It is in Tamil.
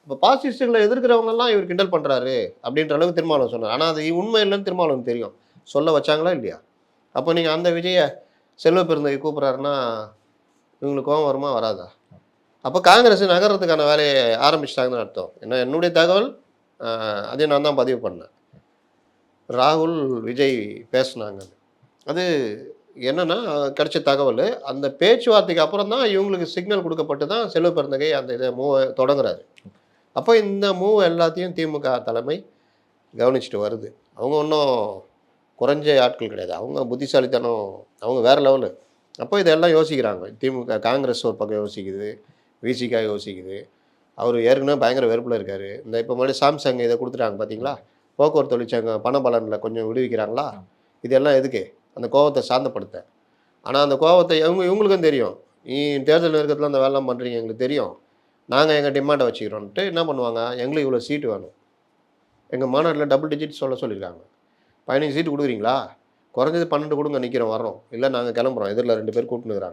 இப்போ பாசிஸ்டுகளை எதிர்க்கிறவங்கலாம் இவர் கிண்டல் பண்ணுறாரு அப்படின்ற அளவுக்கு திருமாவளவன் சொன்னார். ஆனால் அது உண்மை இல்லைன்னு திருமாவளவன் தெரியும். சொல்ல வச்சாங்களா இல்லையா? அப்போ நீங்கள் அந்த விஜய செல்வ பெருந்தகை கூப்பிட்றாருன்னா இவங்களுக்கு கோவம் வருமா வராதா? அப்போ காங்கிரஸ் நகர்றதுக்கான வேலையை ஆரம்பிச்சிட்டாங்கன்னு அர்த்தம். ஏன்னா என்னுடைய தகவல் அதையும் நான் தான் பதிவு பண்ணேன். ராகுல், விஜய் பேசுனாங்க. அது என்னன்னா கிடைச்ச தகவல். அந்த பேச்சுவார்த்தைக்கு அப்புறம் தான் இவங்களுக்கு சிக்னல் கொடுக்கப்பட்டு தான் செல்வ பெருந்தகை அந்த இதை தொடங்குறாரு. அப்போ இந்த மூவ் எல்லாத்தையும் திமுக தலைமை கவனிச்சுட்டு வருது. அவங்க ஒன்றும் குறைஞ்ச ஆட்கள் கிடையாது. அவங்க புத்திசாலித்தனம், அவங்க வேறு லெவலு. அப்போ இதெல்லாம் யோசிக்கிறாங்க. திமுக, காங்கிரஸ் ஒரு பக்கம் யோசிக்குது, விசிகா யோசிக்குது. அவர் ஏற்கனவே பயங்கர வெறுப்பில் இருக்கார். இந்த இப்போ மறுபடியும் சாம்சங் இதை கொடுத்துட்டாங்க பார்த்தீங்களா? போக்குவரத்து தொழிற்சங்கம் பண பலனில் கொஞ்சம் விடுவிக்கிறாங்களா? இதெல்லாம் எதுக்கு? அந்த கோவத்தை சாந்தப்படுத்த. ஆனால் அந்த கோவத்தை இவங்களுக்கும் தெரியும். நீ தேர்தல் நெருக்கத்தில் அந்த வேலைலாம் பண்ணுறீங்க எங்களுக்கு தெரியும். நாங்கள் எங்கள் டிமாண்டை வச்சுக்கிறோன்ட்டு என்ன பண்ணுவாங்க, எங்களுக்கு இவ்வளோ சீட்டு வேணும். எங்கள் மாநாட்டில் டபுள் டிஜிட் சொல்லியிருக்காங்க. 15 சீட்டு கொடுக்குறீங்களா? குறைஞ்சது 12 கொடுங்க, நிற்கிறோம், வர்றோம். இல்லை நாங்கள் கிளம்புறோம். எதிரில் 2 பேர் கூப்பிட்டுனுக்குறாங்க.